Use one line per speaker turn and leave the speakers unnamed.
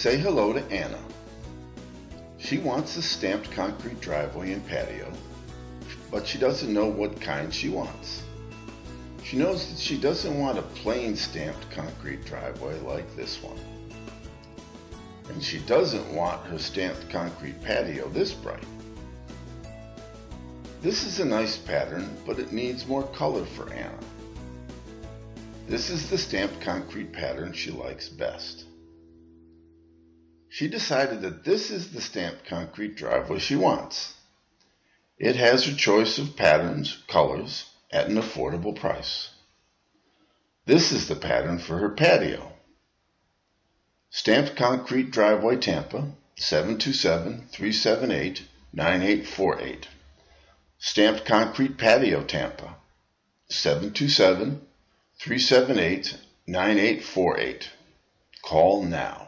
Say hello to Anna. She wants a stamped concrete driveway and patio, but she doesn't know what kind she wants. She knows that she doesn't want a plain stamped concrete driveway like this one. And she doesn't want her stamped concrete patio this bright. This is a nice pattern, but it needs more color for Anna. This is the stamped concrete pattern she likes best. She decided that this is the stamped concrete driveway she wants. It has her choice of patterns, colors, at an affordable price. This is the pattern for her patio. Stamped concrete driveway, Tampa, 727-378-9848. Stamped concrete patio, Tampa, 727-378-9848. Call now.